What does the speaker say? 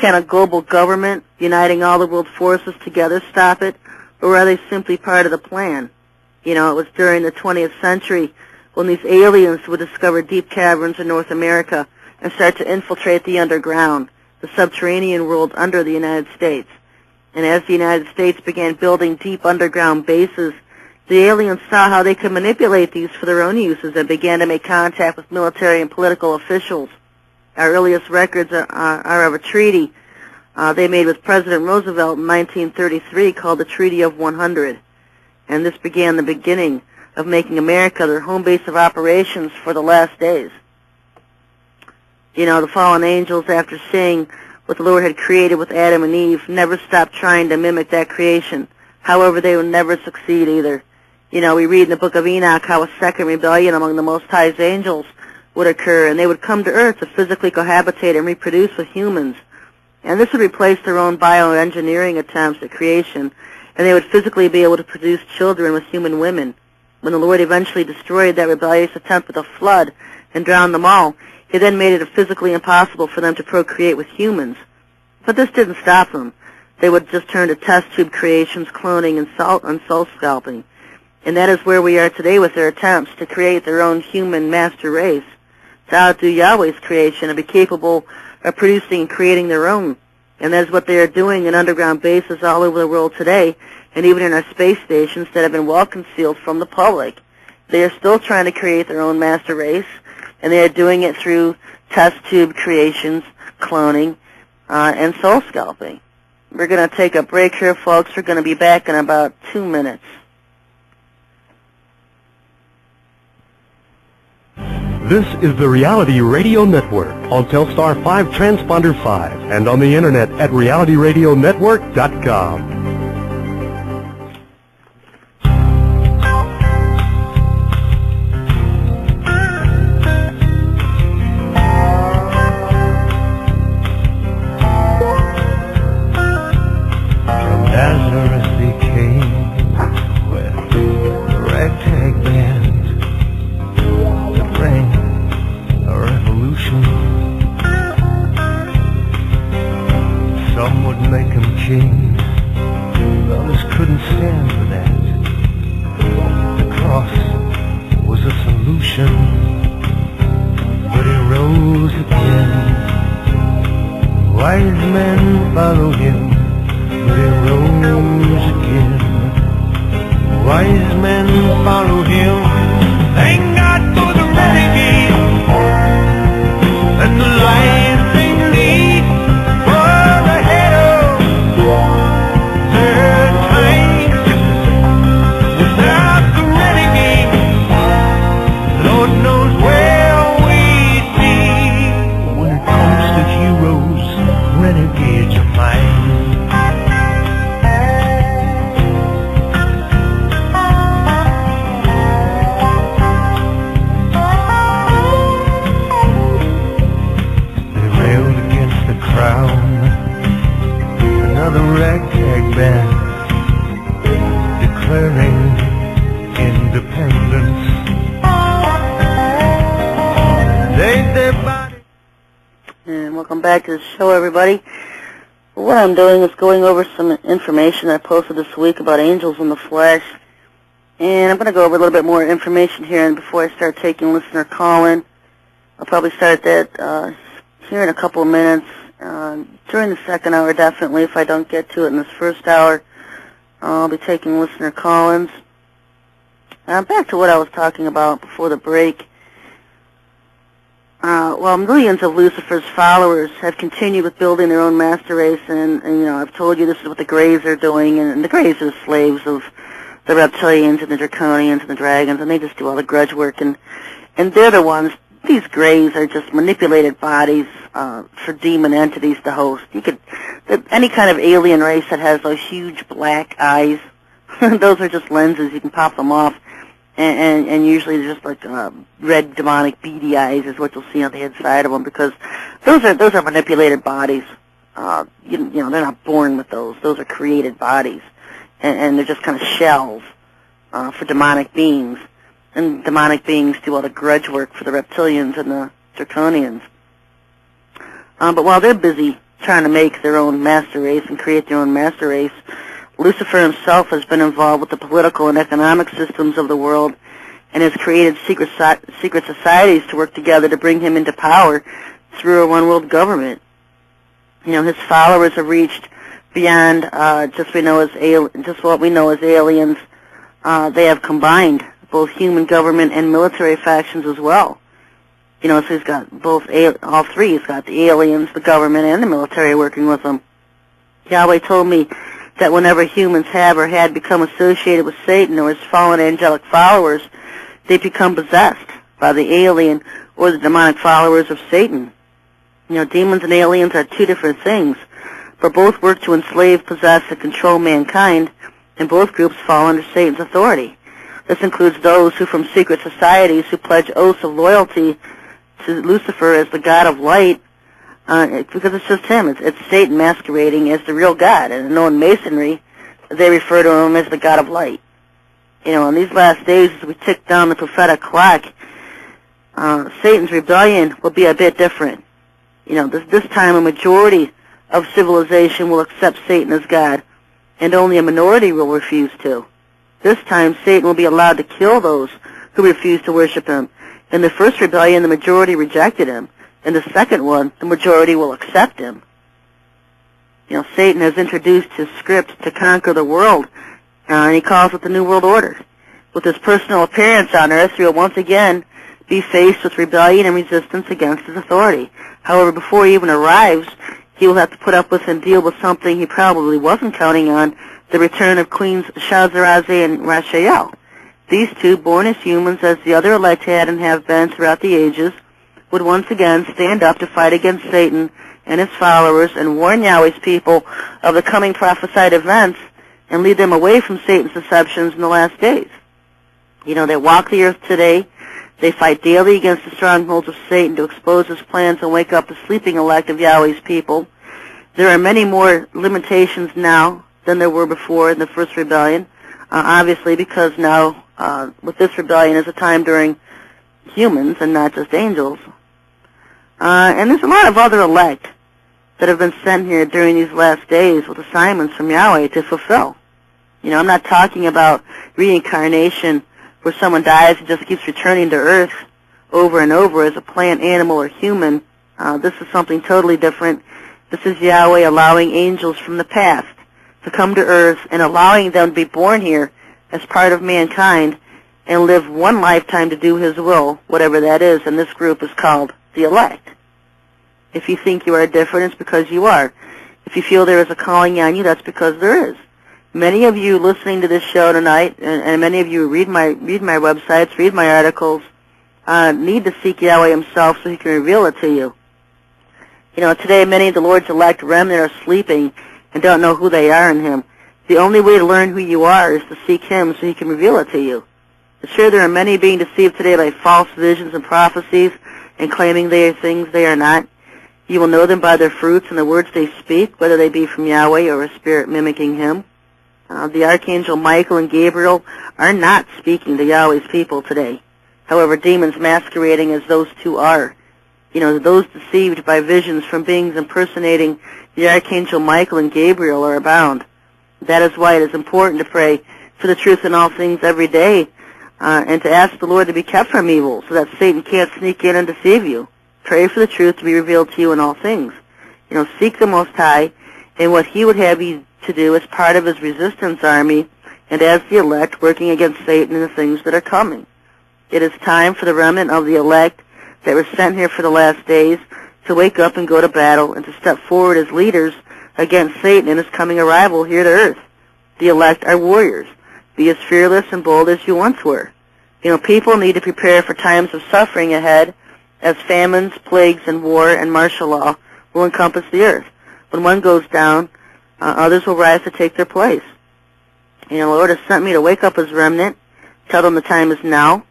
Can a global government uniting all the world forces together stop it, or are they simply part of the plan? You know, it was during the 20th century when these aliens would discover deep caverns in North America and start to infiltrate the underground, the subterranean world under the United States. And as the United States began building deep underground bases, the aliens saw how they could manipulate these for their own uses and began to make contact with military and political officials. Our earliest records are of a treaty they made with President Roosevelt in 1933 called the Treaty of 100. And this began the beginning of making America their home base of operations for the last days. You know, the fallen angels, after seeing what the Lord had created with Adam and Eve, never stopped trying to mimic that creation. However, they would never succeed either. You know, we read in the book of Enoch how a second rebellion among the Most High's angels would occur, and they would come to earth to physically cohabitate and reproduce with humans. And this would replace their own bioengineering attempts at creation, and they would physically be able to produce children with human women. When the Lord eventually destroyed that rebellious attempt with a flood and drowned them all, He then made it physically impossible for them to procreate with humans. But this didn't stop them. They would just turn to test tube creations, cloning, and soul scalping. And that is where we are today with their attempts to create their own human master race, to outdo Yahweh's creation and be capable of producing and creating their own. And that is what they are doing in underground bases all over the world today, and even in our space stations that have been well concealed from the public. They are still trying to create their own master race, and they are doing it through test tube creations, cloning, and soul scalping. We're going to take a break here, folks. We're going to be back in about 2 minutes. This is the Reality Radio Network on Telstar 5 Transponder 5 and on the internet at realityradionetwork.com. From Nazareth he came with a ragtag band to bring a revolution. Some would make him king, others couldn't stand for that. The cross was a solution, but he rose again. Wise men follow him, but he rose again. Wise men follow him. Thank God for the renegade and the life they lead for the head of their time. Without the renegade, Lord knows where we'd be. When it comes to heroes, renegades are mine. Another ragtag band declaring independence. Their body. And welcome back to the show, everybody. What I'm doing is going over some information I posted this week about angels in the flesh. And I'm going to go over a little bit more information here, and before I start taking listener call-in, I'll probably start that here in a couple of minutes. During the second hour, definitely. If I don't get to it in this first hour, I'll be taking listener call-ins. Back to what I was talking about before the break. Well, millions of Lucifer's followers have continued with building their own master race, and you know, I've told you this is what the Greys are doing, and the Greys are the slaves of the reptilians and the draconians and the dragons, and they just do all the grudge work, and they're the ones. These Greys are just manipulated bodies for demon entities to host. Any kind of alien race that has those huge black eyes, those are just lenses. You can pop them off, and usually they're just like red demonic beady eyes is what you'll see on the inside of them, because those are manipulated bodies. You know, they're not born with those. Those are created bodies, and they're just kind of shells for demonic beings. And demonic beings do all the grudge work for the reptilians and the draconians. But while they're busy trying trying to make their own master race and create their own master race. Lucifer himself has been involved with the political and economic systems of the world and has created secret societies to work together to bring him into power through a one-world government. His followers have reached beyond just what we know as aliens. They have combined both human government and military factions as well. So he's got all three. He's got the aliens, the government, and the military working with him. Yahweh told me that whenever humans have or had become associated with Satan or his fallen angelic followers, they become possessed by the alien or the demonic followers of Satan. Demons and aliens are two different things, but both work to enslave, possess, and control mankind, and both groups fall under Satan's authority. This includes those who from secret societies who pledge oaths of loyalty to Lucifer as the god of light, because it's just him. It's Satan masquerading as the real God. And in Masonry, they refer to him as the god of light. In these last days, as we tick down the prophetic clock, Satan's rebellion will be a bit different. This time a majority of civilization will accept Satan as God, and only a minority will refuse to. This time, Satan will be allowed to kill those who refuse to worship him. In the first rebellion, the majority rejected him. In the second one, the majority will accept him. Satan has introduced his script to conquer the world, and he calls it the New World Order. With his personal appearance on Earth, he will once again be faced with rebellion and resistance against his authority. However, before he even arrives, he will have to put up with and deal with something he probably wasn't counting on, the return of Queens Shazaraze and Rashael. These two, born as humans as the other elect had and have been throughout the ages, would once again stand up to fight against Satan and his followers and warn Yahweh's people of the coming prophesied events and lead them away from Satan's deceptions in the last days. They walk the earth today. They fight daily against the strongholds of Satan to expose his plans and wake up the sleeping elect of Yahweh's people. There are many more limitations now than there were before in the first rebellion, obviously because now with this rebellion is a time during humans and not just angels. And there's a lot of other elect that have been sent here during these last days with assignments from Yahweh to fulfill. I'm not talking about reincarnation where someone dies and just keeps returning to Earth over and over as a plant, animal, or human. This is something totally different. This is Yahweh allowing angels from the past to come to Earth and allowing them to be born here as part of mankind and live one lifetime to do his will, whatever that is, and this group is called the elect. If you think you are different, it's because you are. If you feel there is a calling on you, that's because there is. Many of you listening to this show tonight, and many of you read my websites, read my articles, need to seek Yahweh himself so he can reveal it to you. Today many of the Lord's elect remnant are sleeping and don't know who they are in him. The only way to learn who you are is to seek him so he can reveal it to you. Sure, there are many being deceived today by false visions and prophecies and claiming they are things they are not. You will know them by their fruits and the words they speak, whether they be from Yahweh or a spirit mimicking him. The Archangel Michael and Gabriel are not speaking to Yahweh's people today. However, demons masquerading as those two are. Those deceived by visions from beings impersonating the Archangel Michael and Gabriel are abound. That is why it is important to pray for the truth in all things every day, and to ask the Lord to be kept from evil so that Satan can't sneak in and deceive you. Pray for the truth to be revealed to you in all things. Seek the Most High and what he would have you to do as part of his resistance army and as the elect working against Satan and the things that are coming. It is time for the remnant of the elect that were sent here for the last days to wake up and go to battle and to step forward as leaders against Satan and his coming arrival here to earth. The elect are warriors. Be as fearless and bold as you once were. People need to prepare for times of suffering ahead as famines, plagues, and war and martial law will encompass the earth. When one goes down, others will rise to take their place. The Lord has sent me to wake up his remnant, tell them the time is now,